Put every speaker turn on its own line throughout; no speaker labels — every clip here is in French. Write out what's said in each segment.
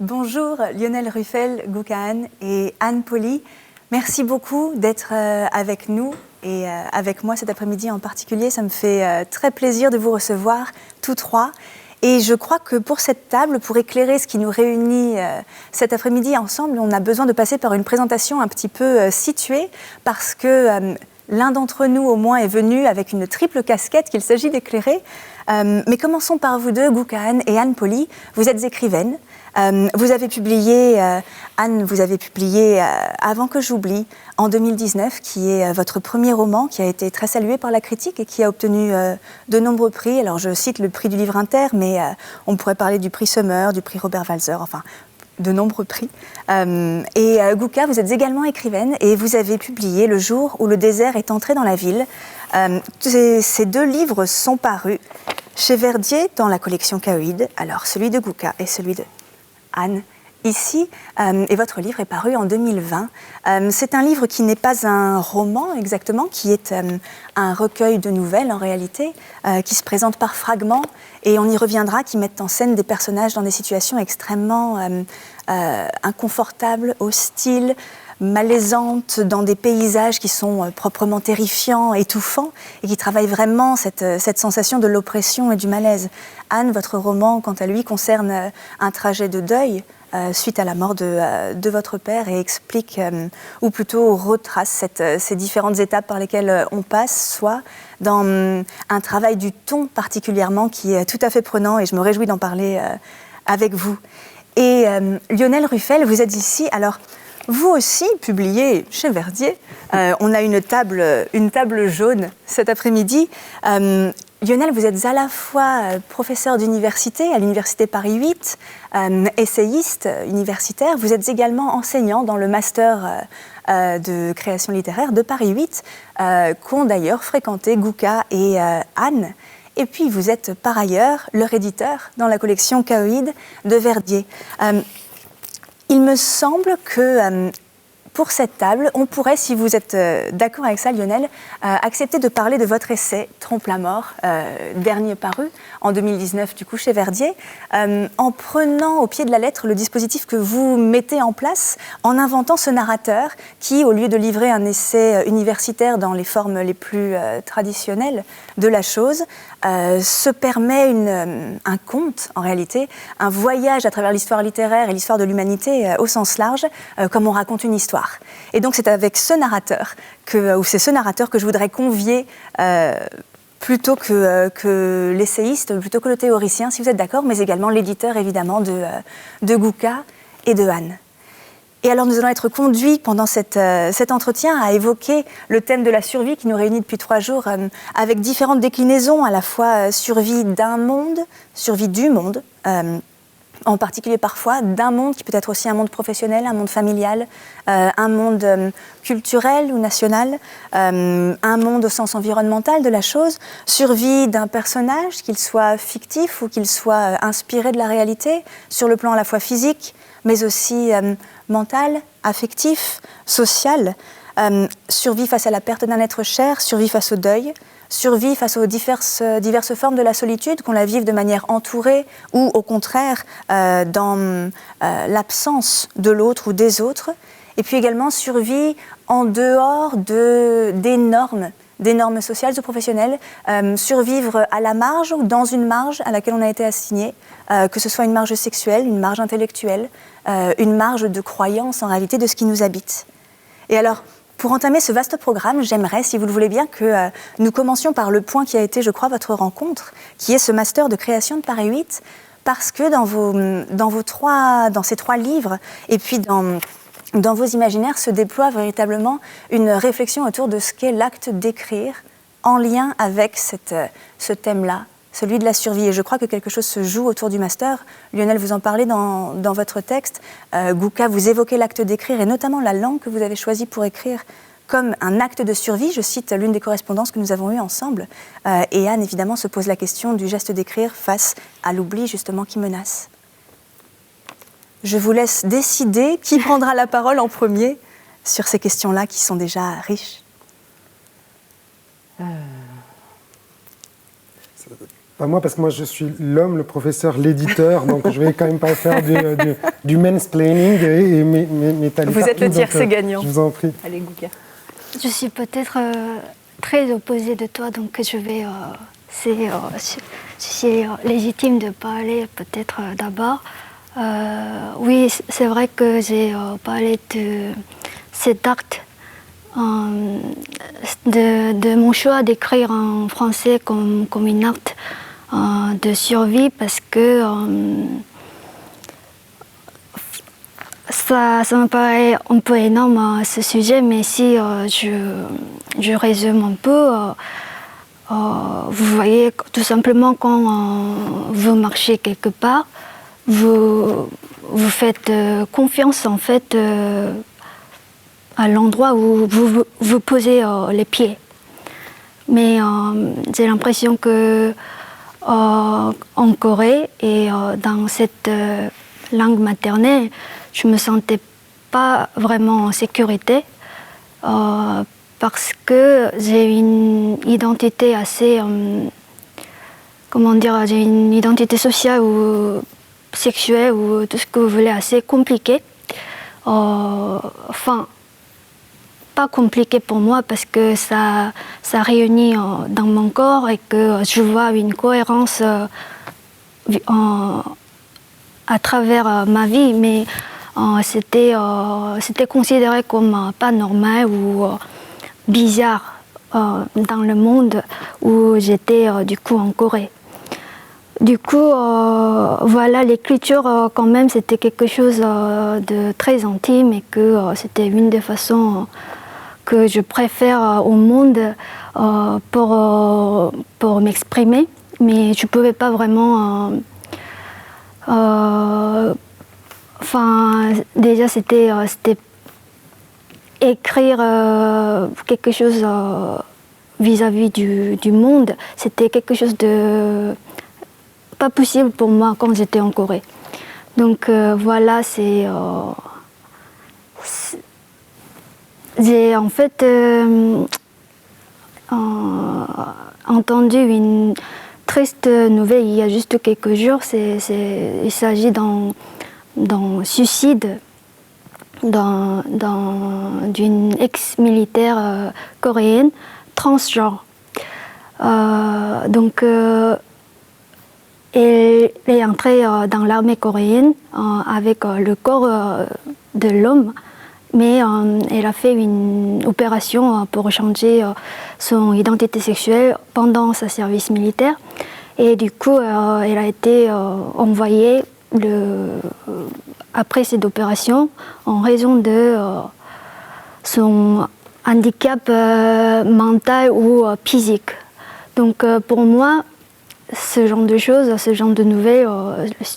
Bonjour Lionel Ruffel, Gouka Anne et Anne Poly. Merci beaucoup d'être avec nous et avec moi cet après-midi en particulier. Ça me fait très plaisir de vous recevoir tous trois. Et je crois que pour cette table, pour éclairer ce qui nous réunit cet après-midi ensemble, on a besoin de passer par une présentation un petit peu située parce que l'un d'entre nous au moins est venu avec une triple casquette qu'il s'agit d'éclairer. Mais commençons par vous deux, Gouka Anne et Anne Poly. Vous êtes écrivaines. Vous avez publié, Anne, vous avez publié Avant que j'oublie, en 2019, qui est votre premier roman, qui a été très salué par la critique et qui a obtenu de nombreux prix. Alors je cite le prix du livre inter, mais on pourrait parler du prix Summer, du prix Robert Walser, enfin de nombreux prix. Et Gouka, vous êtes également écrivaine et vous avez publié Le jour où le désert est entré dans la ville. Ces deux livres sont parus chez Verdier dans la collection Chaoïde, alors celui de Gouka et celui de Anne, ici, et votre livre est paru en 2020. C'est un livre qui n'est pas un roman exactement, qui est un recueil de nouvelles en réalité, qui se présente par fragments, et on y reviendra, qui mettent en scène des personnages dans des situations extrêmement inconfortables, hostiles, malaisantes, dans des paysages qui sont proprement terrifiants, étouffants, et qui travaillent vraiment cette sensation de l'oppression et du malaise. Anne, votre roman, quant à lui, concerne un trajet de deuil suite à la mort de votre père et explique, ou plutôt retrace ces différentes étapes par lesquelles on passe, soit dans un travail du ton particulièrement qui est tout à fait prenant, et je me réjouis d'en parler avec vous. Et Lionel Ruffel, vous êtes ici, alors vous aussi publiez chez Verdier. On a une table jaune cet après-midi. Lionel, vous êtes à la fois professeur d'université à l'université Paris 8, essayiste universitaire. Vous êtes également enseignant dans le master de création littéraire de Paris 8, qu'ont d'ailleurs fréquenté Gouka et Anne. Et puis vous êtes par ailleurs leur éditeur dans la collection Chaoïde de Verdier. Il me semble que pour cette table, on pourrait, si vous êtes d'accord avec ça, Lionel, accepter de parler de votre essai « Trompe la mort », dernier paru en 2019 du coup chez Verdier, en prenant au pied de la lettre le dispositif que vous mettez en place, en inventant ce narrateur qui, au lieu de livrer un essai universitaire dans les formes les plus traditionnelles de la chose, se permet un conte, en réalité, un voyage à travers l'histoire littéraire et l'histoire de l'humanité au sens large, comme on raconte une histoire. Et donc c'est avec ce narrateur, ou c'est ce narrateur que je voudrais convier plutôt que l'essayiste, plutôt que le théoricien, si vous êtes d'accord, mais également l'éditeur évidemment de Gouka et de Anne. Et alors nous allons être conduits pendant cet entretien à évoquer le thème de la survie qui nous réunit depuis 3 jours avec différentes déclinaisons, à la fois survie d'un monde, survie du monde, en particulier parfois d'un monde qui peut être aussi un monde professionnel, un monde familial, un monde culturel ou national, un monde au sens environnemental de la chose, survie d'un personnage, qu'il soit fictif ou qu'il soit inspiré de la réalité, sur le plan à la fois physique, mais aussi mental, affectif, social, survie face à la perte d'un être cher, survie face au deuil, survie face aux diverses formes de la solitude, qu'on la vive de manière entourée ou au contraire dans l'absence de l'autre ou des autres. Et puis également survie en dehors des normes sociales ou professionnelles, survivre à la marge ou dans une marge à laquelle on a été assigné, que ce soit une marge sexuelle, une marge intellectuelle, une marge de croyance en réalité de ce qui nous habite. Et alors, pour entamer ce vaste programme, j'aimerais, si vous le voulez bien, que nous commencions par le point qui a été, je crois, votre rencontre, qui est ce master de création de Paris 8, parce que dans ces 3 livres, et puis dans vos imaginaires, se déploie véritablement une réflexion autour de ce qu'est l'acte d'écrire, en lien avec ce thème-là, celui de la survie. Et je crois que quelque chose se joue autour du master. Lionel, vous en parlez dans votre texte. Gouka, vous évoquez l'acte d'écrire, et notamment la langue que vous avez choisie pour écrire comme un acte de survie. Je cite l'une des correspondances que nous avons eues ensemble. Et Anne, évidemment, se pose la question du geste d'écrire face à l'oubli, justement, qui menace. Je vous laisse décider qui prendra la parole en premier sur ces questions-là qui sont déjà riches.
Moi, parce que moi, je suis l'homme, le professeur, l'éditeur, donc je vais quand même pas faire du mansplaining et m'étaler.
Vous êtes le tiercé gagnant.
Je vous en prie.
Allez, Gouka.
Je suis peut-être très opposée de toi, donc je vais... c'est légitime de parler peut-être d'abord. Oui, c'est vrai que j'ai parlé de cet acte, de mon choix d'écrire en français comme une acte de survie, parce que ça me paraît un peu énorme ce sujet, mais si je résume un peu, vous voyez tout simplement quand vous marchez quelque part, vous faites confiance en fait à l'endroit où vous posez les pieds. Mais j'ai l'impression que en Corée et dans cette langue maternelle, je me sentais pas vraiment en sécurité parce que j'ai une identité assez, comment dire, j'ai une identité sociale ou sexuelle ou tout ce que vous voulez assez compliquée. Enfin, pas compliqué pour moi parce que ça réunit dans mon corps et que je vois une cohérence à travers ma vie, mais c'était considéré comme pas normal ou bizarre dans le monde où j'étais du coup en Corée. Du coup, voilà, l'écriture quand même c'était quelque chose de très intime et que c'était une des façons que je préfère au monde pour m'exprimer, mais je ne pouvais pas vraiment... Enfin, déjà c'était écrire quelque chose vis-à-vis du monde, c'était quelque chose de pas possible pour moi quand j'étais en Corée. Donc voilà, j'ai en fait entendu une triste nouvelle il y a juste quelques jours. Il s'agit d'un suicide d'une ex-militaire coréenne transgenre. Donc elle est entrée dans l'armée coréenne avec le corps de l'homme, mais elle a fait une opération pour changer son identité sexuelle pendant son service militaire. Et du coup, elle a été envoyée après cette opération en raison de son handicap mental ou physique. Donc pour moi, ce genre de choses, ce genre de nouvelles,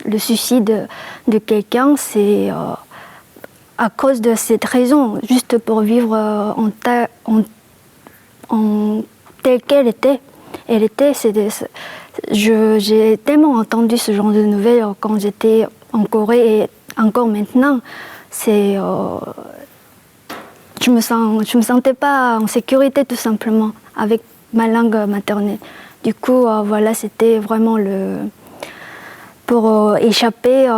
le suicide de quelqu'un, c'est à cause de cette raison, juste pour vivre en telle qu'elle était. J'ai tellement entendu ce genre de nouvelles quand j'étais en Corée et encore maintenant. Je me sentais pas en sécurité tout simplement avec ma langue maternelle. Du coup, voilà, c'était vraiment pour échapper.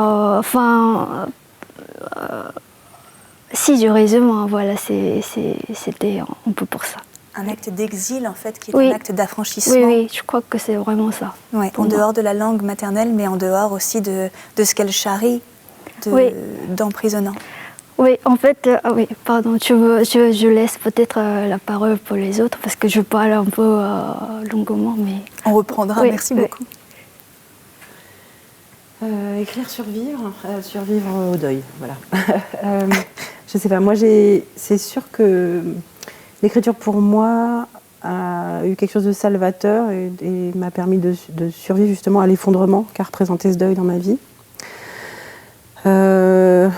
Si je résume, voilà, c'était un peu pour ça.
Un acte d'exil, en fait, qui est
oui.
Un acte d'affranchissement.
Oui, je crois que c'est vraiment ça.
Ouais, en dehors de la langue maternelle, mais en dehors aussi de ce qu'elle charrie d'emprisonnant.
Oui, en fait, oui, pardon, je laisse peut-être la parole pour les autres parce que je parle un peu longuement, mais...
On reprendra, oui, merci beaucoup.
Écrire, survivre au deuil, voilà. Je sais pas, moi c'est sûr que l'écriture pour moi a eu quelque chose de salvateur et m'a permis de survivre justement à l'effondrement qu'a représenté ce deuil dans ma vie. Ce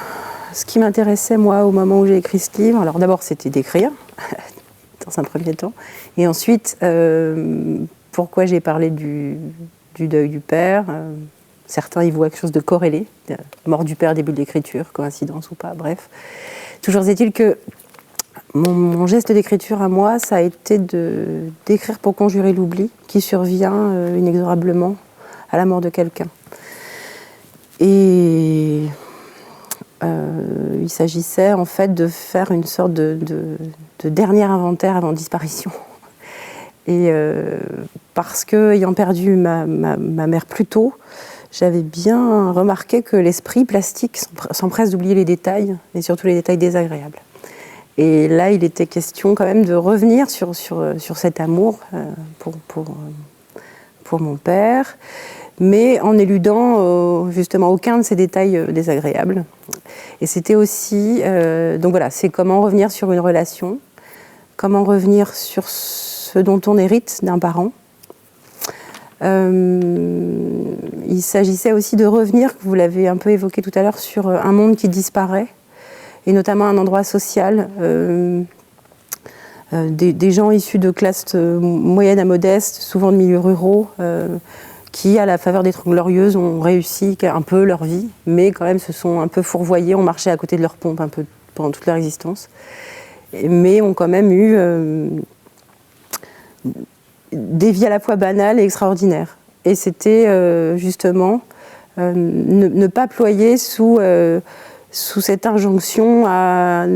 qui m'intéressait, moi, au moment où j'ai écrit ce livre, alors d'abord, c'était d'écrire, dans un premier temps. Et ensuite, pourquoi j'ai parlé du deuil du père. Certains y voient quelque chose de corrélé. Mort du père, début de l'écriture, coïncidence ou pas, bref. Toujours est-il que Mon geste d'écriture à moi, ça a été d'écrire pour conjurer l'oubli qui survient inexorablement à la mort de quelqu'un. Et il s'agissait en fait de faire une sorte de dernier inventaire avant disparition. Et parce que, ayant perdu ma mère plus tôt, j'avais bien remarqué que l'esprit plastique s'empresse d'oublier les détails, et surtout les détails désagréables. Et là, il était question quand même de revenir sur cet amour pour mon père, mais en éludant justement aucun de ces détails désagréables. Et c'était aussi, donc voilà, c'est comment revenir sur une relation, comment revenir sur ce dont on hérite d'un parent. Il s'agissait aussi de revenir, vous l'avez un peu évoqué tout à l'heure, sur un monde qui disparaît, et notamment un endroit social. Des gens issus de classes moyennes à modestes, souvent de milieux ruraux, qui, à la faveur des Trente Glorieuses, ont réussi un peu leur vie, mais quand même se sont un peu fourvoyés, ont marché à côté de leur pompe un peu pendant toute leur existence, mais ont quand même eu des vies à la fois banales et extraordinaires. Et c'était justement ne pas ployer sous cette injonction à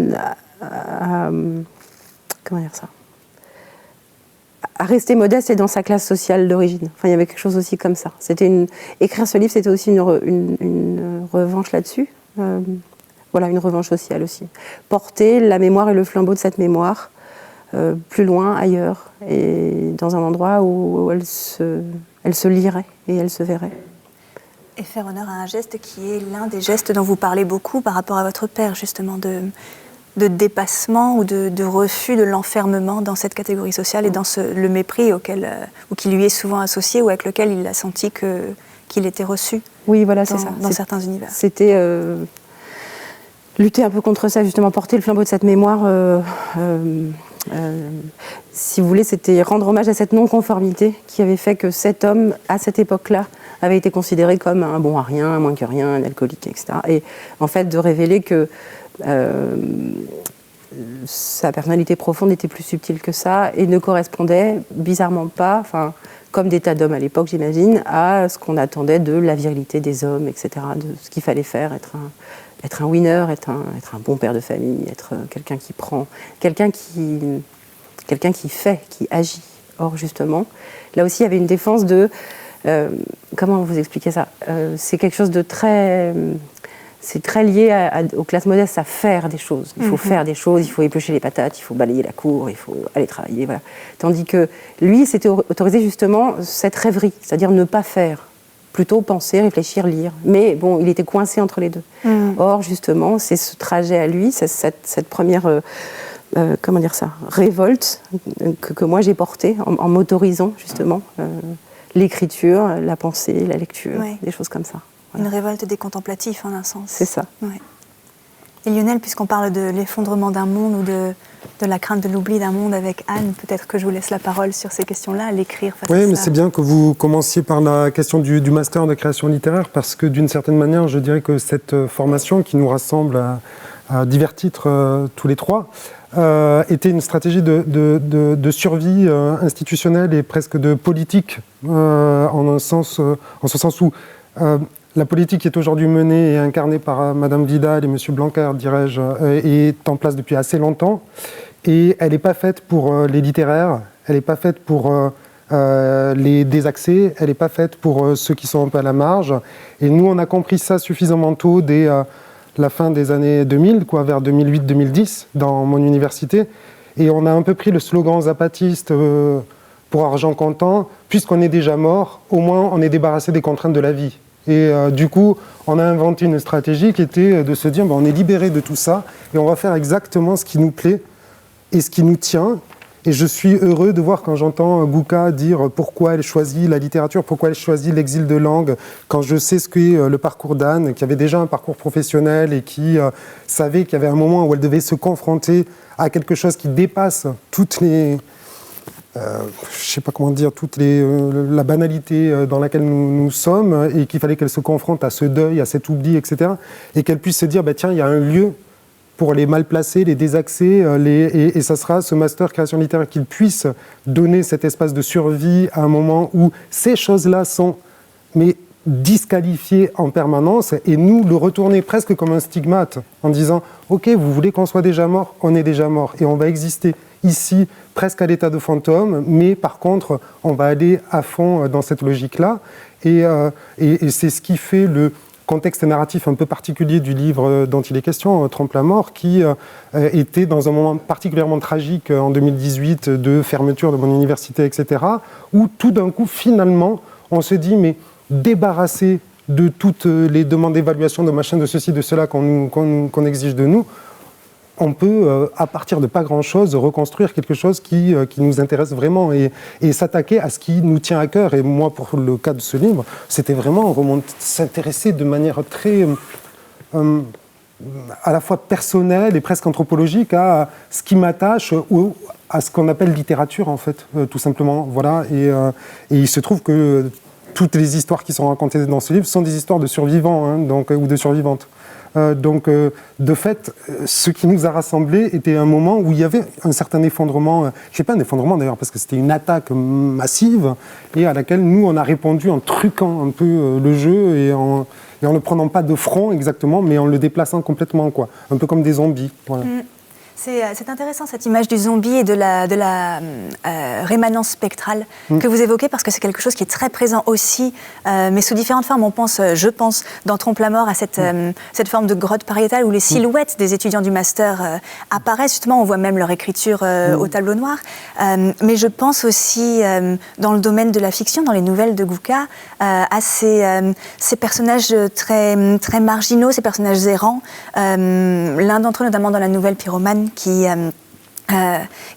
comment dire ça, à rester modeste et dans sa classe sociale d'origine. Enfin, il y avait quelque chose aussi comme ça. Écrire ce livre, c'était aussi une revanche là-dessus. Voilà, une revanche sociale aussi. Porter la mémoire et le flambeau de cette mémoire plus loin, ailleurs, et dans un endroit où elle se lirait et elle se verrait.
Et faire honneur à un geste qui est l'un des gestes dont vous parlez beaucoup par rapport à votre père, justement, de dépassement ou de refus de l'enfermement dans cette catégorie sociale et dans le mépris ou qui lui est souvent associé ou avec lequel il a senti qu'il était reçu.
Oui, voilà, c'est ça.
Dans certains univers.
C'était lutter un peu contre ça, justement, porter le flambeau de cette mémoire. Si vous voulez, c'était rendre hommage à cette non-conformité qui avait fait que cet homme, à cette époque-là, avait été considéré comme un bon à rien, un moins que rien, un alcoolique, etc. Et en fait, de révéler que sa personnalité profonde était plus subtile que ça et ne correspondait bizarrement pas, enfin, comme des tas d'hommes à l'époque, j'imagine, à ce qu'on attendait de la virilité des hommes, etc., de ce qu'il fallait faire, être un winner, être un bon père de famille, être quelqu'un qui prend, quelqu'un qui fait, qui agit. Or, justement, là aussi, il y avait une défense de... comment vous expliquer ça, c'est quelque chose de très... c'est très lié aux classes modestes, à faire des choses. Il faut faire des choses, il faut éplucher les patates, il faut balayer la cour, il faut aller travailler, voilà. Tandis que lui, s'était autorisé justement cette rêverie, c'est-à-dire ne pas faire. Plutôt penser, réfléchir, lire. Mais bon, il était coincé entre les deux. Or, justement, c'est ce trajet à lui, cette première... comment dire ça, révolte que moi j'ai portée en m'autorisant justement l'écriture, la pensée, la lecture, des choses comme ça. Voilà.
Une révolte des contemplatifs en un sens.
C'est ça.
Ouais. Et Lionel, puisqu'on parle de l'effondrement d'un monde ou de la crainte de l'oubli d'un monde avec Anne, peut-être que je vous laisse la parole sur ces questions-là, à l'écrire face à ça.
Oui, mais c'est bien que vous commenciez par la question du master de création littéraire, parce que d'une certaine manière, je dirais que cette formation qui nous rassemble à divers titres tous les trois, était une stratégie de survie institutionnelle et presque de politique, en ce sens où la politique qui est aujourd'hui menée et incarnée par Madame Vidal et Monsieur Blanquer, dirais-je, est en place depuis assez longtemps, et elle n'est pas faite pour les littéraires, elle n'est pas faite pour les désaxés, elle n'est pas faite pour ceux qui sont un peu à la marge, et nous on a compris ça suffisamment tôt dès la fin des années 2000, vers 2008-2010, dans mon université. Et on a un peu pris le slogan zapatiste pour argent comptant, puisqu'on est déjà mort, au moins on est débarrassé des contraintes de la vie. Et du coup, on a inventé une stratégie qui était de se dire, on est libéré de tout ça, et on va faire exactement ce qui nous plaît et ce qui nous tient. Et je suis heureux de voir quand j'entends Gouka dire pourquoi elle choisit la littérature, pourquoi elle choisit l'exil de langue, quand je sais ce qu'est le parcours d'Anne, qui avait déjà un parcours professionnel et qui savait qu'il y avait un moment où elle devait se confronter à quelque chose qui dépasse toutes les... je sais pas comment dire, la banalité dans laquelle nous sommes, et qu'il fallait qu'elle se confronte à ce deuil, à cet oubli, etc. Et qu'elle puisse se dire, tiens, il y a un lieu pour les mal placés, les désaxés, et ça sera ce master création littéraire qu'il puisse donner cet espace de survie à un moment où ces choses-là sont disqualifiées en permanence, et nous le retourner presque comme un stigmate en disant « Ok, vous voulez qu'on soit déjà mort ? On est déjà mort et on va exister ici presque à l'état de fantôme, mais par contre, on va aller à fond dans cette logique-là. » Et c'est ce qui fait le contexte narratif un peu particulier du livre dont il est question, Trompe la mort, qui était dans un moment particulièrement tragique en 2018 de fermeture de mon université, etc., où tout d'un coup, finalement, on se dit, mais débarrassé de toutes les demandes d'évaluation, de machin, de ceci, de cela qu'on exige de nous, on peut, à partir de pas grand-chose, reconstruire quelque chose qui nous intéresse vraiment et s'attaquer à ce qui nous tient à cœur. Et moi, pour le cas de ce livre, c'était vraiment s'intéresser de manière très, à la fois personnelle et presque anthropologique à ce qui m'attache ou à ce qu'on appelle littérature, en fait, tout simplement. Voilà. Et il se trouve que toutes les histoires qui sont racontées dans ce livre sont des histoires de survivants, hein, ou de survivantes. De fait, ce qui nous a rassemblés était un moment où il y avait un certain effondrement, je ne sais pas un effondrement d'ailleurs, parce que c'était une attaque massive, et à laquelle nous, on a répondu en truquant un peu le jeu, et en ne prenant pas de front exactement, mais en le déplaçant complètement, quoi. Un peu comme des zombies. Voilà.
C'est intéressant cette image du zombie et de la rémanence spectrale que vous évoquez, parce que c'est quelque chose qui est très présent aussi, mais sous différentes formes. Je pense, dans Trompe la mort, à cette forme de grotte pariétale où les silhouettes des étudiants du master apparaissent. Justement, on voit même leur écriture au tableau noir. Mais je pense aussi, dans le domaine de la fiction, dans les nouvelles de Gouka, à ces personnages très, très marginaux, ces personnages errants. L'un d'entre eux, notamment dans la nouvelle Pyromane,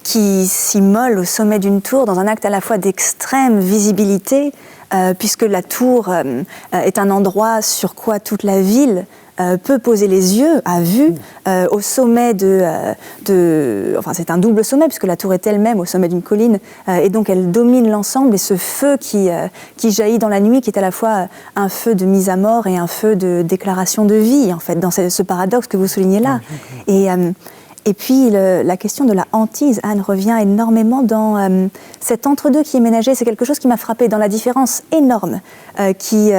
qui s'immole au sommet d'une tour dans un acte à la fois d'extrême visibilité, puisque la tour est un endroit sur quoi toute la ville peut poser les yeux à vue, au sommet enfin c'est un double sommet puisque la tour est elle-même au sommet d'une colline, et donc elle domine l'ensemble, et ce feu qui jaillit dans la nuit, qui est à la fois un feu de mise à mort et un feu de déclaration de vie, en fait, dans ce paradoxe que vous soulignez là. Et puis la question de la hantise, Anne, revient énormément dans cet entre-deux qui est ménagé. C'est quelque chose qui m'a frappée dans la différence énorme qui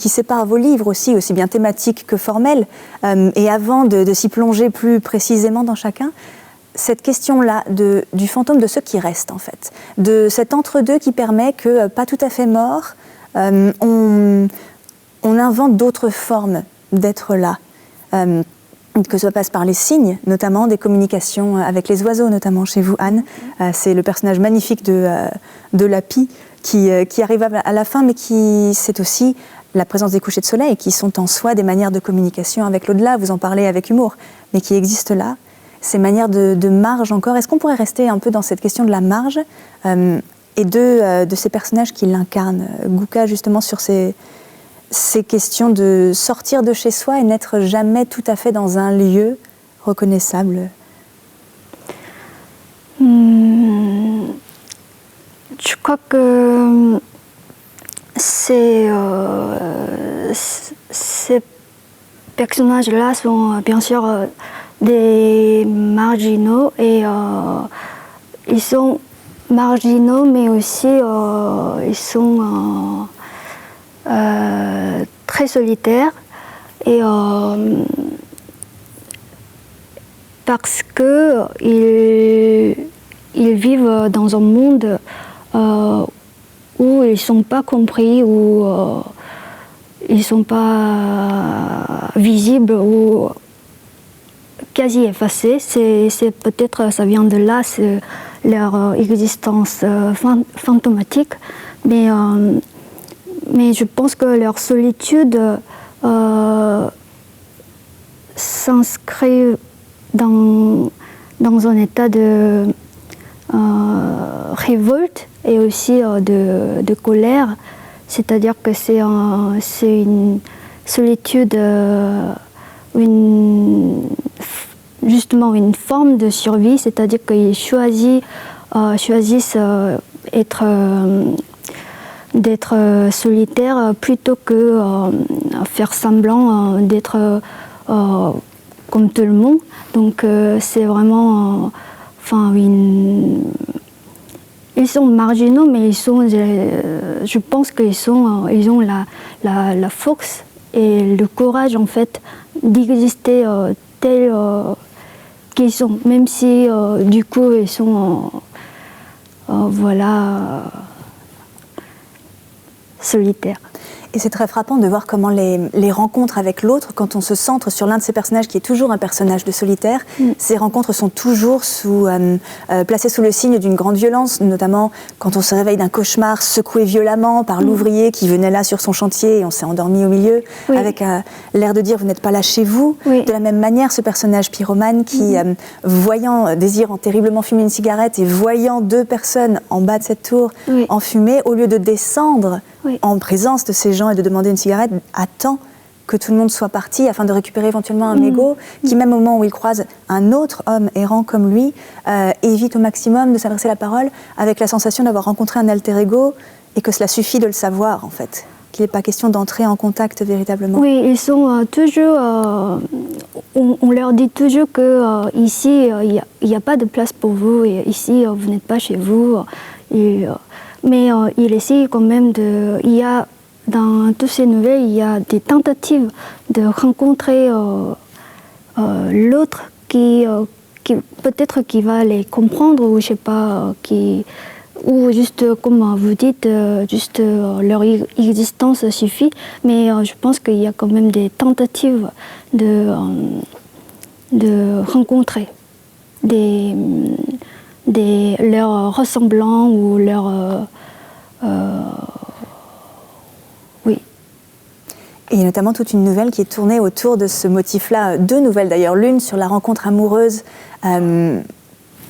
sépare vos livres aussi bien thématiques que formels. Et avant de s'y plonger plus précisément dans chacun, cette question-là du fantôme de ceux qui restent, en fait. De cet entre-deux qui permet que, pas tout à fait mort, on invente d'autres formes d'être là. Que ça passe par les signes, notamment des communications avec les oiseaux, notamment chez vous, Anne. C'est le personnage magnifique de Lapi qui arrive à la fin, mais c'est aussi la présence des couchers de soleil, qui sont en soi des manières de communication avec l'au-delà. Vous en parlez avec humour, mais qui existent là. Ces manières de marge encore. Est-ce qu'on pourrait rester un peu dans cette question de la marge et de ces personnages qui l'incarnent? Gouka, justement, sur ces questions de sortir de chez soi et n'être jamais tout à fait dans un lieu reconnaissable.
Je crois que ces personnages-là sont bien sûr des marginaux, et ils sont marginaux, mais aussi ils sont très solitaires, et parce que ils vivent dans un monde où ils ne sont pas compris, où ils ne sont pas visibles, ou quasi effacés. C'est peut-être ça vient de là, c'est leur existence fantomatique, mais je pense que leur solitude s'inscrit dans un état de révolte et aussi de colère. C'est-à-dire que c'est une solitude, justement une forme de survie, c'est-à-dire qu'ils choisissent d'être solitaire plutôt que faire semblant d'être comme tout le monde. Donc c'est vraiment, ils sont marginaux, mais je pense qu'ils ont la force et le courage en fait d'exister tels qu'ils sont, même si du coup ils sont solitaires.
Et c'est très frappant de voir comment les rencontres avec l'autre, quand on se centre sur l'un de ces personnages qui est toujours un personnage de solitaire, ces rencontres sont toujours placées sous le signe d'une grande violence, notamment quand on se réveille d'un cauchemar secoué violemment par l'ouvrier qui venait là sur son chantier et on s'est endormi au milieu, avec l'air de dire « vous n'êtes pas là chez vous ». De la même manière, ce personnage pyromane qui, désirant terriblement fumer une cigarette et voyant deux personnes en bas de cette tour en fumée, au lieu de descendre en présence de ces gens et de demander une cigarette, attend que tout le monde soit parti afin de récupérer éventuellement un mégot qui, même au moment où il croise un autre homme errant comme lui, évite au maximum de s'adresser la parole avec la sensation d'avoir rencontré un alter ego et que cela suffit de le savoir en fait, qu'il n'est pas question d'entrer en contact véritablement.
Oui, ils sont toujours... on leur dit toujours qu'ici, il n'y a pas de place pour vous, et ici, vous n'êtes pas chez vous. Mais il essaie quand même dans toutes ces nouvelles, il y a des tentatives de rencontrer l'autre qui peut-être qui va les comprendre, ou je sais pas, ou juste comme vous dites, juste leur existence suffit. Mais je pense qu'il y a quand même des tentatives de rencontrer leurs ressemblants ou leurs... oui.
Et il y a notamment toute une nouvelle qui est tournée autour de ce motif-là, deux nouvelles d'ailleurs, l'une sur la rencontre amoureuse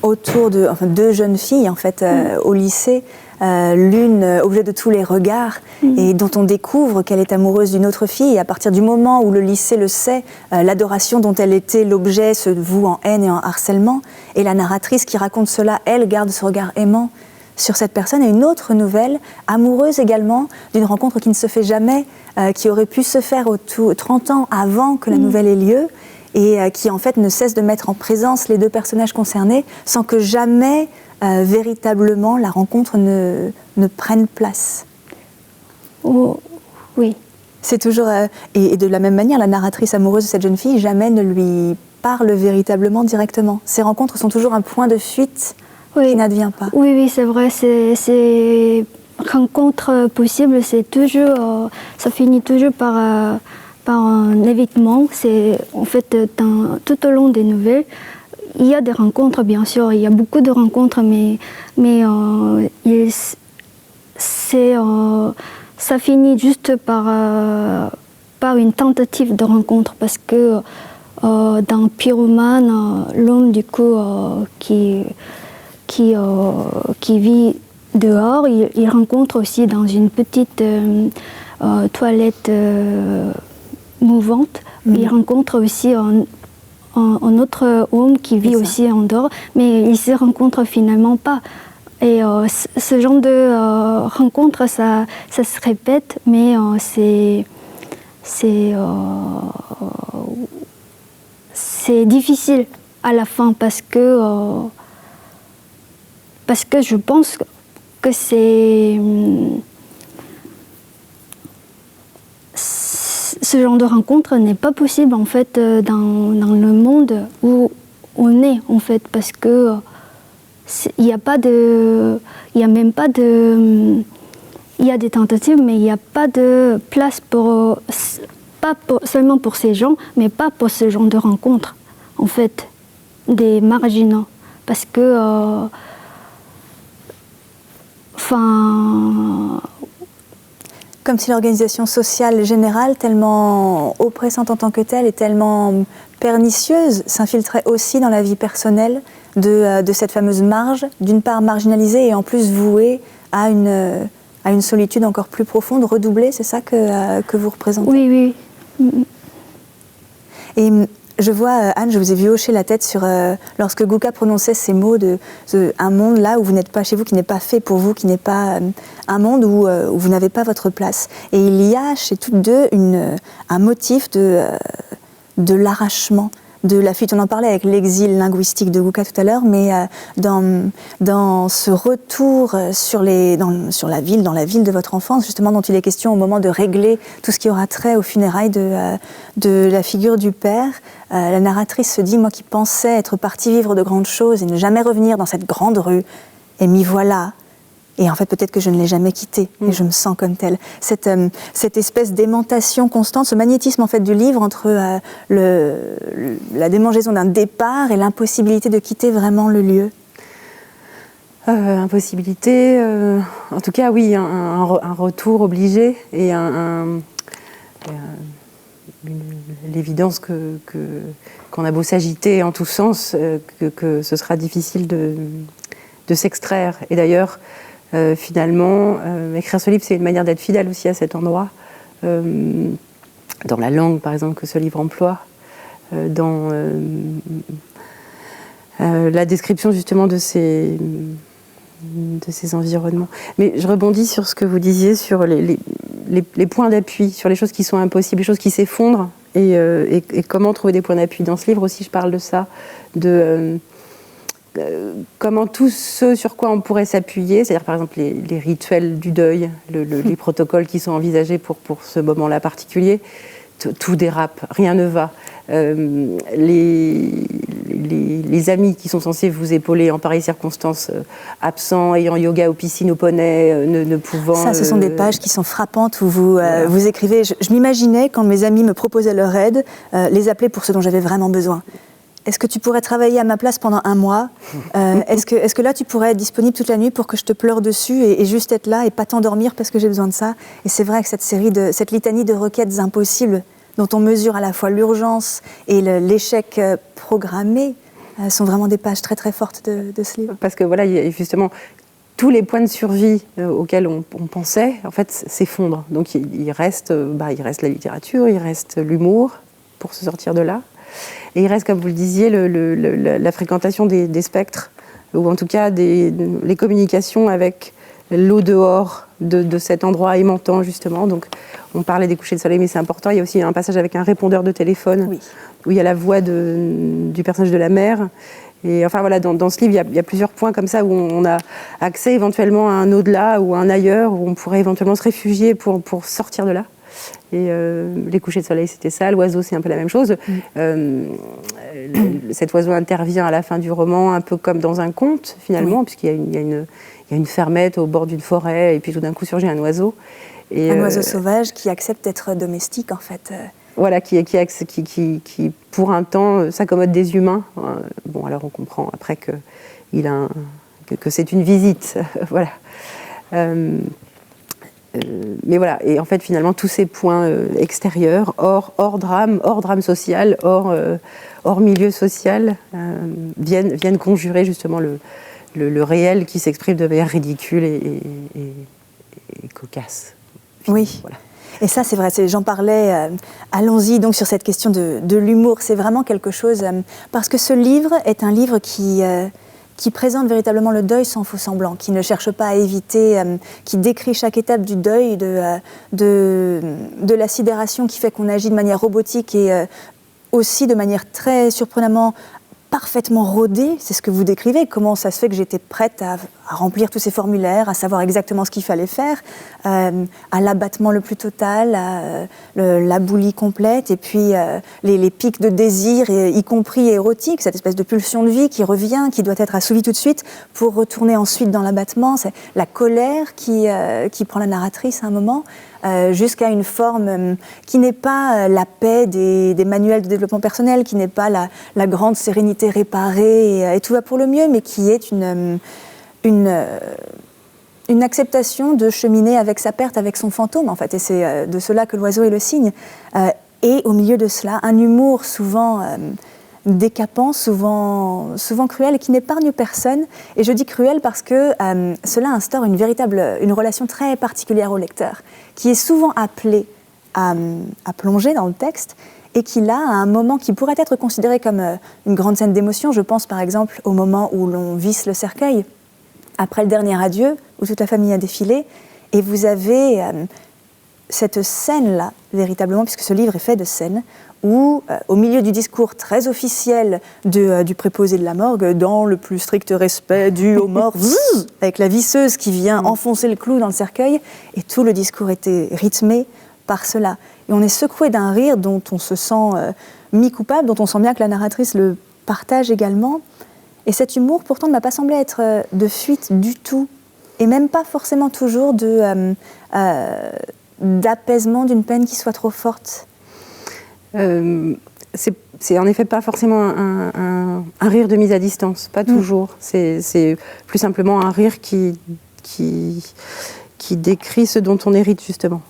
autour de deux jeunes filles en fait au lycée, l'une objet de tous les regards et dont on découvre qu'elle est amoureuse d'une autre fille, et à partir du moment où le lycée le sait, l'adoration dont elle était l'objet se voue en haine et en harcèlement, et la narratrice qui raconte cela, elle garde ce regard aimant sur cette personne. Et une autre nouvelle, amoureuse également, d'une rencontre qui ne se fait jamais, qui aurait pu se faire 30 ans avant que la nouvelle ait lieu, et qui en fait ne cesse de mettre en présence les deux personnages concernés sans que jamais véritablement la rencontre ne prenne place.
Oh, oui.
C'est toujours... et de la même manière, la narratrice amoureuse de cette jeune fille jamais ne lui parle véritablement directement. Ces rencontres sont toujours un point de fuite qui n'advient pas.
Oui, c'est vrai. Ces rencontres possibles, c'est toujours... ça finit toujours par un évitement. C'est en fait tout au long des nouvelles. Il y a des rencontres, bien sûr, il y a beaucoup de rencontres, mais ça finit juste par une tentative de rencontre, parce que dans Pyromane, l'homme du coup qui vit dehors, il rencontre aussi dans une petite toilette mouvante, il rencontre aussi un autre homme qui vit aussi en dehors, mais ils ne se rencontrent finalement pas. Et ce genre de rencontre, ça se répète, mais c'est difficile à la fin, parce que je pense que ce genre de rencontre n'est pas possible en fait dans le monde où on est en fait, parce que il y a des tentatives, mais il n'y a pas de place seulement pour ces gens, mais pas pour ce genre de rencontres en fait, des marginaux, parce que
comme si l'organisation sociale générale, tellement oppressante en tant que telle et tellement pernicieuse, s'infiltrait aussi dans la vie personnelle de cette fameuse marge, d'une part marginalisée et en plus vouée à une solitude encore plus profonde, redoublée, c'est ça que vous représentez?
Oui.
Et je vois, Anne, je vous ai vu hocher la tête lorsque Guka prononçait ces mots de un monde là où vous n'êtes pas chez vous, qui n'est pas fait pour vous, qui n'est pas un monde où vous n'avez pas votre place. Et il y a chez toutes deux un motif de l'arrachement, de la fuite. On en parlait avec l'exil linguistique de Gouka tout à l'heure, mais dans ce retour sur la ville, dans la ville de votre enfance, justement, dont il est question au moment de régler tout ce qui aura trait aux funérailles de la figure du père, la narratrice se dit, moi qui pensais être partie vivre de grandes choses et ne jamais revenir dans cette grande rue, et m'y voilà. Et en fait, peut-être que je ne l'ai jamais quitté, et je me sens comme telle. Cette espèce d'aimantation constante, ce magnétisme en fait du livre entre la démangeaison d'un départ et l'impossibilité de quitter vraiment le lieu.
Impossibilité, en tout cas, oui, un retour obligé et l'évidence qu'on a beau s'agiter en tous sens, que ce sera difficile de s'extraire. Et d'ailleurs, finalement, écrire ce livre, c'est une manière d'être fidèle aussi à cet endroit, dans la langue, par exemple, que ce livre emploie, dans la description, justement, de ces environnements. Mais je rebondis sur ce que vous disiez, sur les points d'appui, sur les choses qui sont impossibles, les choses qui s'effondrent, et comment trouver des points d'appui. Dans ce livre aussi, je parle de ça, comment tout ce sur quoi on pourrait s'appuyer, c'est-à-dire par exemple les rituels du deuil, les protocoles qui sont envisagés pour ce moment-là particulier, tout dérape, rien ne va. Les amis qui sont censés vous épauler en pareilles circonstances, absents, ayant yoga aux piscines, au poney, ne pouvant...
Ça, ce sont des pages qui sont frappantes où vous écrivez... Je m'imaginais, quand mes amis me proposaient leur aide, les appeler pour ce dont j'avais vraiment besoin. Est-ce que tu pourrais travailler à ma place pendant 1 mois ? Est-ce que là, tu pourrais être disponible toute la nuit pour que je te pleure dessus et juste être là et pas t'endormir parce que j'ai besoin de ça ? Et c'est vrai que cette litanie de requêtes impossibles dont on mesure à la fois l'urgence et l'échec programmé sont vraiment des pages très très fortes de ce livre.
Parce que voilà, justement, tous les points de survie auxquels on pensait, en fait, s'effondrent. Donc il reste la littérature, il reste l'humour pour se sortir de là. Et il reste, comme vous le disiez, la fréquentation des spectres, ou en tout cas les communications avec l'eau dehors de cet endroit aimantant, justement. Donc, on parlait des couchers de soleil, mais c'est important. Il y a aussi un passage avec un répondeur de téléphone,
oui,
où il y a la voix du personnage de la mère. Et enfin, voilà, dans ce livre, il y a plusieurs points comme ça où on a accès éventuellement à un au-delà ou un ailleurs, où on pourrait éventuellement se réfugier pour sortir de là. Et les couchers de soleil, c'était ça. L'oiseau, c'est un peu la même chose. Cet oiseau intervient à la fin du roman, un peu comme dans un conte, finalement, puisqu'il y a une fermette au bord d'une forêt, et puis tout d'un coup surgit un oiseau. Et,
un oiseau sauvage qui accepte d'être domestique, en fait.
Voilà, qui, pour un temps, s'accommode des humains. Bon, alors on comprend après que c'est une visite. Voilà. Mais voilà, et en fait, finalement, tous ces points extérieurs, hors drame social, hors milieu social, viennent conjurer justement le réel qui s'exprime de manière ridicule et cocasse.
Oui.
Voilà.
Et ça, c'est vrai, j'en parlais, allons-y donc sur cette question de l'humour. C'est vraiment quelque chose, parce que ce livre est un livre qui présente véritablement le deuil sans faux semblant, qui ne cherche pas à éviter, qui décrit chaque étape du deuil, de la sidération qui fait qu'on agit de manière robotique et aussi de manière très surprenamment parfaitement rodée, c'est ce que vous décrivez, comment ça se fait que j'étais prête à remplir tous ces formulaires, à savoir exactement ce qu'il fallait faire, à l'abattement le plus total, à la boulie complète, et puis les pics de désir, y compris érotiques, cette espèce de pulsion de vie qui revient, qui doit être assouvie tout de suite pour retourner ensuite dans l'abattement. C'est la colère qui prend la narratrice à un moment, jusqu'à une forme qui n'est pas la paix des manuels de développement personnel, qui n'est pas la grande sérénité réparée et tout va pour le mieux, mais qui est une acceptation de cheminer avec sa perte, avec son fantôme, en fait. Et c'est de cela que l'oiseau est le signe. Et au milieu de cela, un humour souvent décapant, souvent cruel, et qui n'épargne personne. Et je dis cruel parce que cela instaure une relation très particulière au lecteur, qui est souvent appelé à plonger dans le texte, et qui là, à un moment qui pourrait être considéré comme une grande scène d'émotion. Je pense par exemple au moment où l'on visse le cercueil, après le dernier adieu, où toute la famille a défilé, et vous avez cette scène-là, véritablement, puisque ce livre est fait de scènes, où, au milieu du discours très officiel du préposé de la morgue, dans le plus strict respect dû aux morts, avec la visseuse qui vient enfoncer le clou dans le cercueil, et tout le discours était rythmé par cela. Et on est secoué d'un rire dont on se sent mi-coupable, dont on sent bien que la narratrice le partage également. Et cet humour, pourtant, ne m'a pas semblé être de fuite du tout, et même pas forcément toujours d'apaisement d'une peine qui soit trop forte.
C'est en effet pas forcément un rire de mise à distance, pas toujours. C'est plus simplement un rire qui décrit ce dont on hérite justement.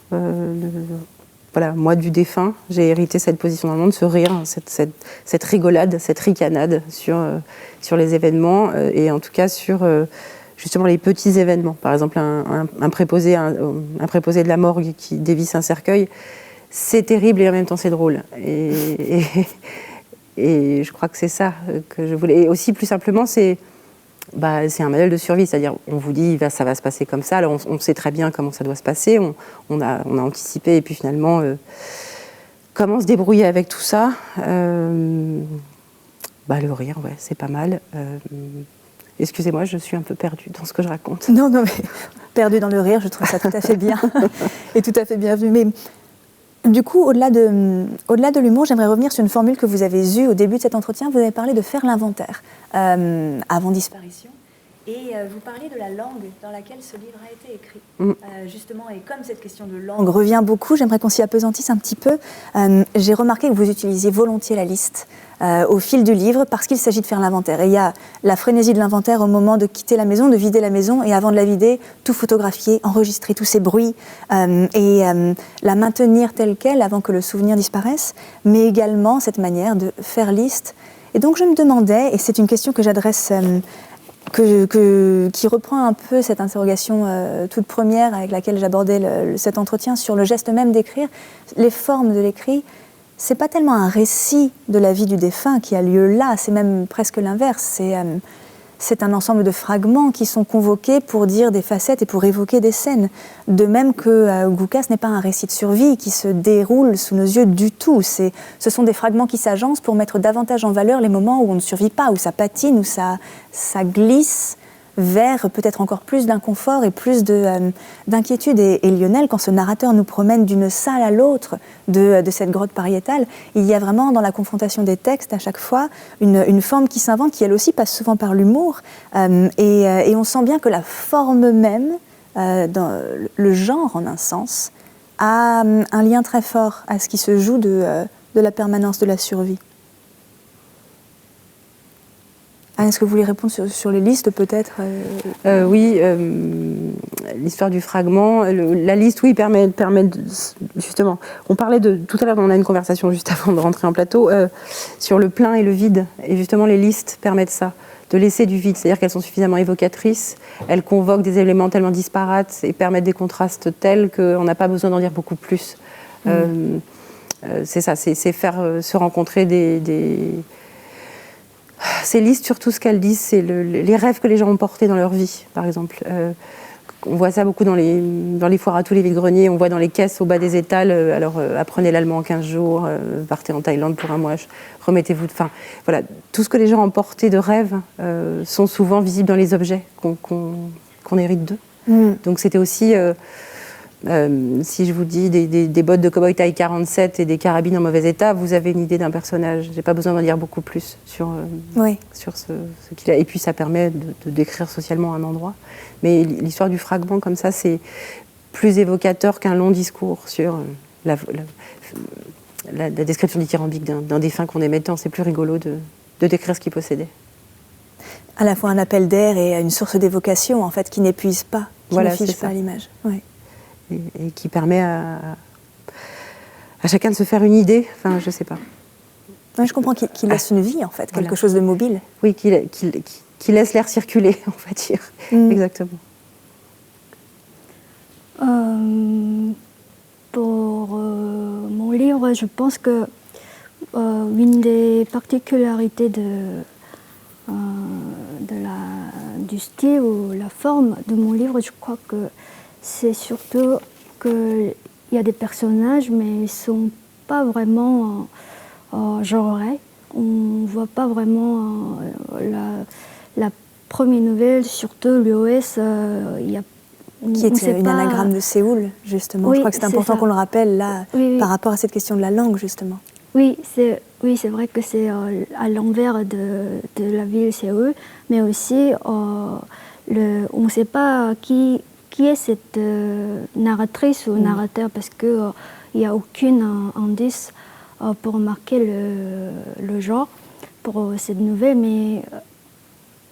Voilà, moi du défunt, j'ai hérité cette position dans le monde, ce rire, cette rigolade, cette ricanade sur les événements et en tout cas sur justement les petits événements. Par exemple, un préposé de la morgue qui dévisse un cercueil, c'est terrible et en même temps c'est drôle. Et je crois que c'est ça que je voulais. Et aussi plus simplement, c'est un modèle de survie, c'est-à-dire on vous dit ça va se passer comme ça, alors on sait très bien comment ça doit se passer, on a anticipé et puis finalement comment se débrouiller avec tout ça. Le rire, ouais, c'est pas mal. Excusez-moi, je suis un peu perdue dans ce que je raconte.
Non, mais perdue dans le rire, je trouve ça tout à fait bien et tout à fait bienvenu. Mais du coup, au-delà de l'humour, j'aimerais revenir sur une formule que vous avez eue au début de cet entretien. Vous avez parlé de faire l'inventaire avant disparition. Et vous parliez de la langue dans laquelle ce livre a été écrit. Justement, et comme cette question de langue revient beaucoup, j'aimerais qu'on s'y apesantisse un petit peu. J'ai remarqué que vous utilisiez volontiers la liste au fil du livre parce qu'il s'agit de faire l'inventaire. Et il y a la frénésie de l'inventaire au moment de quitter la maison, de vider la maison, et avant de la vider, tout photographier, enregistrer tous ces bruits et la maintenir telle qu'elle avant que le souvenir disparaisse, mais également cette manière de faire liste. Et donc je me demandais, et c'est une question que j'adresse, qui reprend un peu cette interrogation toute première avec laquelle j'abordais cet entretien sur le geste même d'écrire, les formes de l'écrit. C'est pas tellement un récit de la vie du défunt qui a lieu là, c'est même presque l'inverse. C'est un ensemble de fragments qui sont convoqués pour dire des facettes et pour évoquer des scènes. De même que Goukas n'est pas un récit de survie qui se déroule sous nos yeux du tout. Ce sont des fragments qui s'agencent pour mettre davantage en valeur les moments où on ne survit pas, où ça patine, où ça glisse vers peut-être encore plus d'inconfort et plus d'inquiétude. Et Lionel, quand ce narrateur nous promène d'une salle à l'autre de cette grotte pariétale, il y a vraiment dans la confrontation des textes à chaque fois une forme qui s'invente, qui elle aussi passe souvent par l'humour. Et on sent bien que la forme même, dans le genre en un sens, a un lien très fort à ce qui se joue de la permanence de la survie. Est-ce que vous voulez répondre sur les listes peut-être
Oui, l'histoire du fragment, la liste, oui, permet justement. On parlait tout à l'heure, on a une conversation juste avant de rentrer en plateau, sur le plein et le vide. Et justement, les listes permettent ça, de laisser du vide. C'est-à-dire qu'elles sont suffisamment évocatrices, elles convoquent des éléments tellement disparates et permettent des contrastes tels qu'on n'a pas besoin d'en dire beaucoup plus. C'est ça, c'est faire se rencontrer ces listes, surtout ce qu'elles disent, c'est les rêves que les gens ont portés dans leur vie, par exemple. On voit ça beaucoup dans les foires à tous les vides-greniers, on voit dans les caisses au bas des étals, apprenez l'allemand en 15 jours, partez en Thaïlande pour un mois, remettez-vous... Enfin, voilà, tout ce que les gens ont porté de rêves sont souvent visibles dans les objets qu'on hérite d'eux. Donc c'était aussi... si je vous dis des bottes de cow-boy taille 47 et des carabines en mauvais état, vous avez une idée d'un personnage. J'ai pas besoin d'en dire beaucoup plus sur ce qu'il a. Et puis ça permet de décrire socialement un endroit. Mais l'histoire du fragment comme ça, c'est plus évocateur qu'un long discours sur la description dithyrambique d'un défunt qu'on aimait tant. C'est plus rigolo de décrire ce qu'il possédait.
À la fois un appel d'air et une source d'évocation en fait qui n'épuise pas, qui ne fige pas l'image. Oui.
Et qui permet à chacun de se faire une idée, enfin je sais pas.
Oui, je comprends qu'il laisse une vie en fait, quelque chose de mobile.
Oui, qu'il laisse l'air circuler, on va dire. Exactement.
Pour mon livre, je pense que une des particularités du style ou la forme de mon livre, je crois que c'est surtout qu'il y a des personnages, mais ils ne sont pas vraiment genrés. On ne voit pas vraiment la première nouvelle, surtout l'OS.
Qui est une anagramme de Séoul, justement.
Oui,
je crois que c'est important qu'on le rappelle là,
oui.
par rapport à cette question de la langue, justement.
Oui, c'est vrai que c'est à l'envers de la ville Séoul, mais aussi on ne sait pas qui est cette narratrice ou narrateur, parce qu'il n'y a aucun indice pour marquer le genre pour cette nouvelle, mais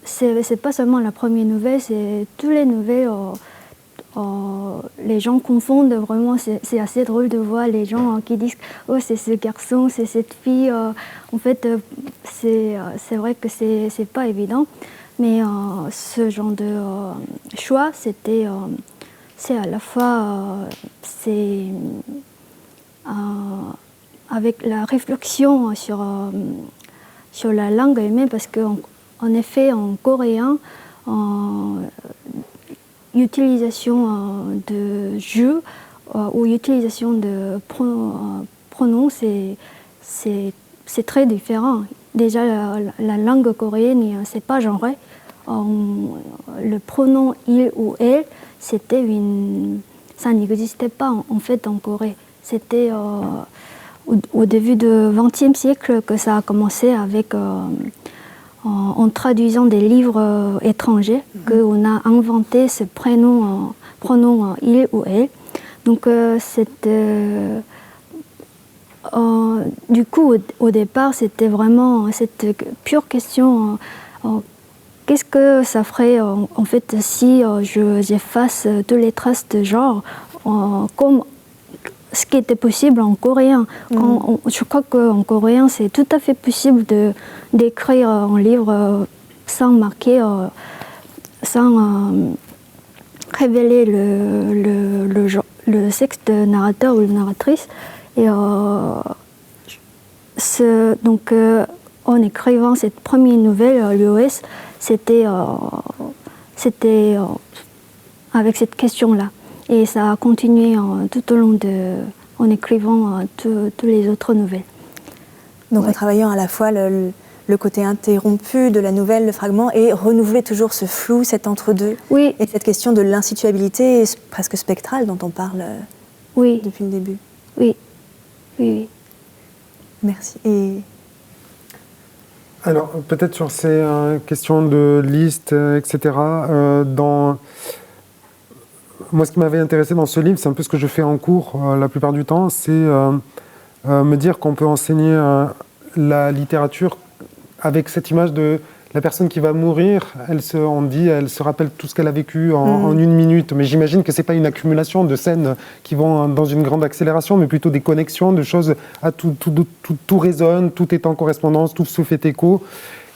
c'est pas seulement la première nouvelle, c'est toutes les nouvelles. Les gens confondent vraiment, c'est assez drôle de voir les gens qui disent « Oh, c'est ce garçon, c'est cette fille ». En fait, c'est vrai que c'est pas évident, mais ce genre de choix, c'est à la fois avec la réflexion sur la langue elle-même, parce qu'en effet, en coréen, utilisation de je ou utilisation de pronoms, c'est très différent. Déjà, la langue coréenne, c'est pas genré. Le pronom il ou elle, ça n'existait pas en fait en Corée. C'était au début du XXe siècle que ça a commencé avec en traduisant des livres étrangers, qu'on a inventé ce pronom il ou elle. Donc du coup, au départ, c'était vraiment cette pure question qu'est-ce que ça ferait en fait si j'efface toutes les traces de genre, comme ce qui était possible en coréen. Je crois qu'en coréen, c'est tout à fait possible d'écrire un livre sans marquer, sans révéler le sexe de narrateur ou de narratrice. Et donc, en écrivant cette première nouvelle, l'OS, c'était avec cette question-là. Et ça a continué tout au long en écrivant toutes les autres nouvelles.
Donc en travaillant à la fois le côté interrompu de la nouvelle, le fragment, et renouveler toujours ce flou, cet entre-deux,
oui.
Et cette question de l'insituabilité presque spectrale dont on parle depuis le début.
Oui, oui.
Merci. Et...
Alors, peut-être sur ces questions de liste, etc., moi, ce qui m'avait intéressé dans ce livre, c'est un peu ce que je fais en cours la plupart du temps, c'est me dire qu'on peut enseigner la littérature avec cette image de la personne qui va mourir. Elle se rappelle tout ce qu'elle a vécu en une minute. Mais j'imagine que ce n'est pas une accumulation de scènes qui vont dans une grande accélération, mais plutôt des connexions de choses. Tout résonne, tout est en correspondance, tout se fait écho.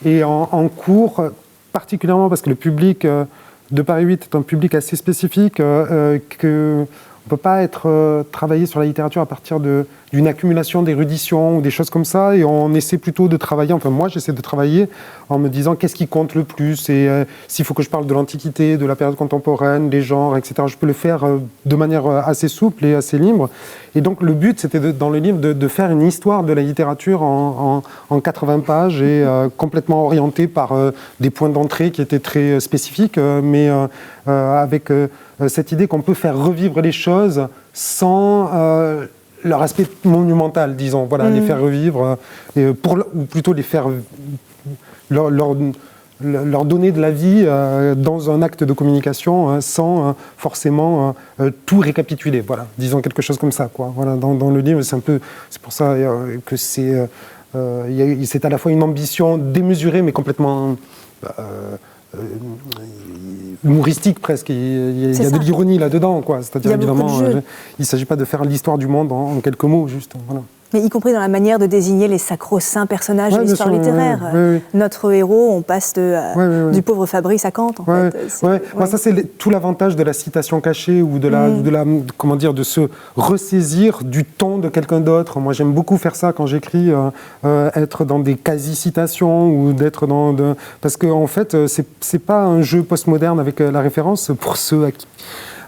Et en cours, particulièrement parce que le public de Paris 8 est un public assez spécifique, on ne peut pas travailler sur la littérature à partir d'une accumulation d'érudition ou des choses comme ça, et on essaie plutôt de travailler, enfin moi j'essaie de travailler en me disant qu'est-ce qui compte le plus, et s'il faut que je parle de l'Antiquité, de la période contemporaine, des genres, etc., je peux le faire de manière assez souple et assez libre. Et donc le but c'était dans le livre de faire une histoire de la littérature en 80 pages et complètement orientée par des points d'entrée qui étaient très spécifiques, mais avec cette idée qu'on peut faire revivre les choses sans leur aspect monumental, disons, voilà, les faire revivre, ou plutôt les faire leur donner de la vie dans un acte de communication sans forcément tout récapituler, voilà, disons quelque chose comme ça, quoi. Voilà, dans le livre, c'est pour ça que c'est à la fois une ambition démesurée mais complètement humoristique presque, il y a de l'ironie là-dedans, quoi. C'est-à-dire évidemment, il ne s'agit pas de faire l'histoire du monde en quelques mots, juste, voilà.
Mais y compris dans la manière de désigner les sacro-saints personnages de l'histoire littéraire.
Oui.
Notre héros, on passe du pauvre Fabrice à Kant, en fait.
Moi, ça, c'est tout l'avantage de la citation cachée ou de se ressaisir du ton de quelqu'un d'autre. Moi, j'aime beaucoup faire ça quand j'écris, être dans des quasi-citations ou d'être parce qu'en fait, c'est pas un jeu postmoderne avec la référence pour ceux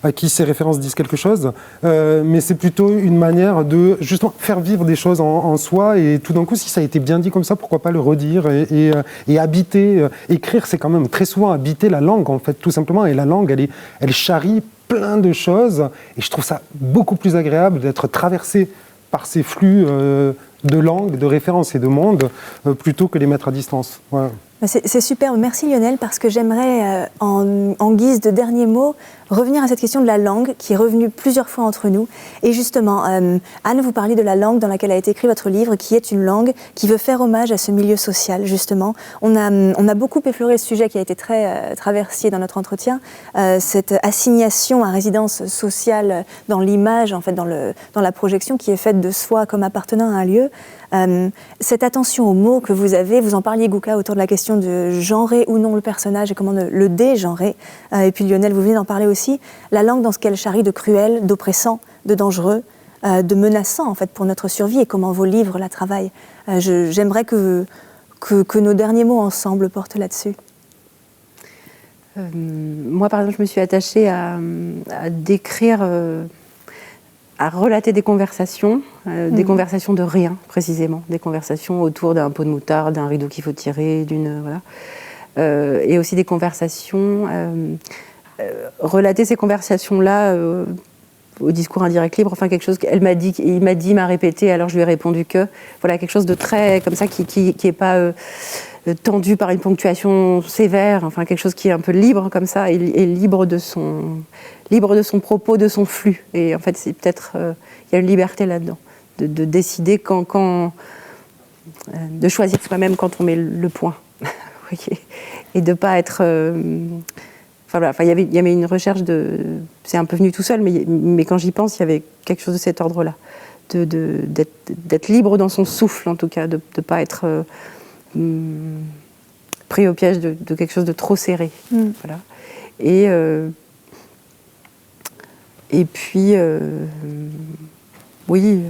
à qui ces références disent quelque chose, mais c'est plutôt une manière de justement faire vivre des choses en soi, et tout d'un coup, si ça a été bien dit comme ça, pourquoi pas le redire et habiter. Écrire, c'est quand même très souvent habiter la langue, en fait, tout simplement, et la langue, elle charrie plein de choses, et je trouve ça beaucoup plus agréable d'être traversé par ces flux de langue, de références et de monde, plutôt que les mettre à distance. Voilà.
C'est superbe, merci Lionel, parce que j'aimerais, en guise de dernier mot, revenir à cette question de la langue qui est revenue plusieurs fois entre nous. Et justement, Anne, vous parliez de la langue dans laquelle a été écrit votre livre, qui est une langue qui veut faire hommage à ce milieu social, justement. On a beaucoup effleuré le sujet qui a été très traversier dans notre entretien, cette assignation à résidence sociale dans l'image, en fait, dans la projection qui est faite de soi comme appartenant à un lieu. Cette attention aux mots que vous avez, vous en parliez Gouka autour de la question de genrer ou non le personnage et comment le dégenrer, et puis Lionel vous venez d'en parler aussi, la langue dans ce qu'elle charrie de cruel, d'oppressant, de dangereux, de menaçant en fait pour notre survie, et comment vos livres la travaillent. J'aimerais que nos derniers mots ensemble portent là-dessus.
Moi par exemple je me suis attachée à décrire, à relater des conversations de rien précisément, des conversations autour d'un pot de moutarde, d'un rideau qu'il faut tirer, et aussi des conversations, relater ces conversations-là au discours indirect libre, enfin quelque chose qu'elle m'a dit, il m'a répété, alors je lui ai répondu que, voilà, quelque chose de très comme ça qui est pas tendu par une ponctuation sévère, enfin quelque chose qui est un peu libre comme ça, et libre de son propos, de son flux. Et en fait, c'est peut-être, il y a une liberté là-dedans, de décider de choisir soi-même quand on met le point, et de pas être. Voilà, il y avait une recherche c'est un peu venu tout seul, mais quand j'y pense, il y avait quelque chose de cet ordre-là, d'être libre dans son souffle en tout cas, de ne pas être pris au piège de quelque chose de trop serré. Voilà. Et puis, oui,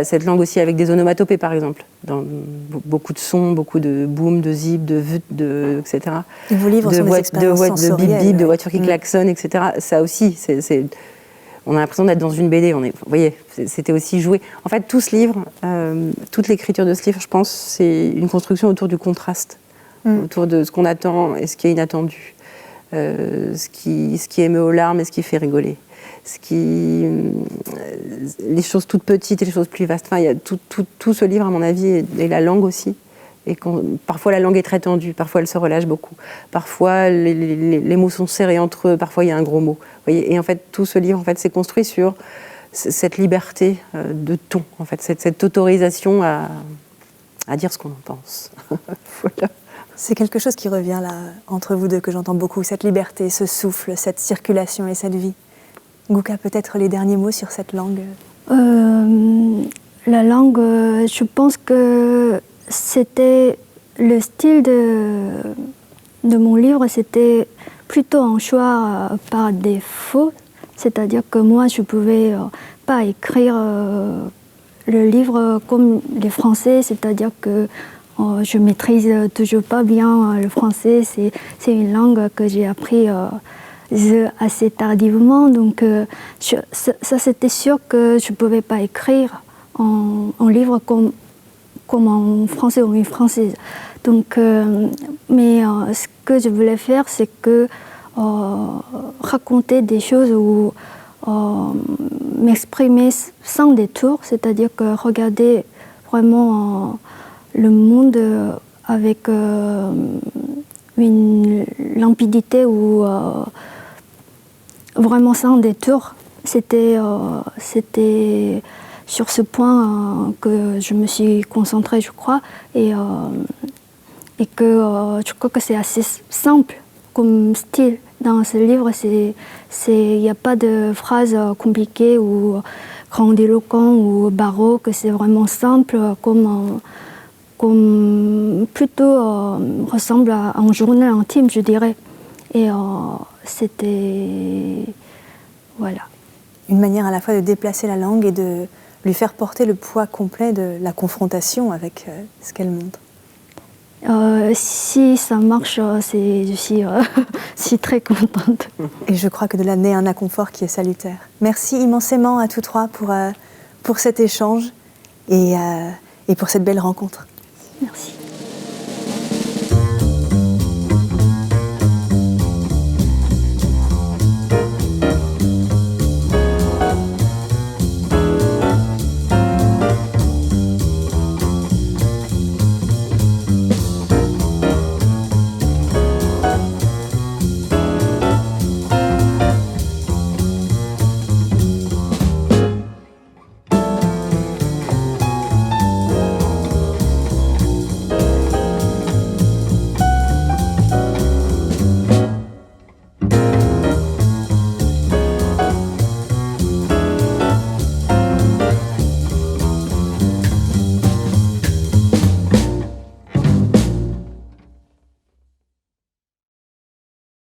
cette langue aussi avec des onomatopées par exemple, dans beaucoup de sons, beaucoup de boum, de zip, etc.
Et vos livres sont des expériences sensorielles.
De bip, de voitures qui klaxonnent, etc. Ça aussi, on a l'impression d'être dans une BD. Vous voyez, c'était aussi joué. En fait, tout ce livre, toute l'écriture de ce livre, je pense, c'est une construction autour du contraste, autour de ce qu'on attend et ce qui est inattendu. Ce qui émeut aux larmes et ce qui fait rigoler. Les choses toutes petites et les choses plus vastes. Enfin, il y a tout ce livre, à mon avis, et la langue aussi. Et parfois, la langue est très tendue, parfois, elle se relâche beaucoup. Parfois, les mots sont serrés entre eux, parfois, il y a un gros mot. Vous voyez, et en fait, tout ce livre, en fait, c'est construit sur cette liberté de ton, en fait, cette autorisation à dire ce qu'on en pense. Voilà.
C'est quelque chose qui revient là, entre vous deux, que j'entends beaucoup, cette liberté, ce souffle, cette circulation et cette vie. Gouka, peut-être les derniers mots sur cette langue.
La langue, je pense que c'était le style de mon livre, c'était plutôt un choix par défaut. C'est-à-dire que moi, je ne pouvais pas écrire le livre comme les Français, c'est-à-dire que je maîtrise toujours pas bien le français. C'est une langue que j'ai appris assez tardivement. Donc ça c'était sûr que je pouvais pas écrire en livre comme en français ou en française. Donc, mais ce que je voulais faire, c'est que raconter des choses ou m'exprimer sans détour, c'est-à-dire que regarder vraiment le monde avec une limpidité ou vraiment sans détour. C'était sur ce point que je me suis concentrée, je crois, et que je crois que c'est assez simple comme style. Dans ce livre, il n'y a pas de phrases compliquées ou grandiloquentes ou baroques, c'est vraiment simple, comme plutôt ressemble à un journal intime, je dirais. Et c'était... Voilà.
Une manière à la fois de déplacer la langue et de lui faire porter le poids complet de la confrontation avec ce qu'elle montre.
Si ça marche, je suis très contente.
Et je crois que de là naît un inconfort qui est salutaire. Merci immensément à tous trois pour cet échange et pour cette belle rencontre.
Merci.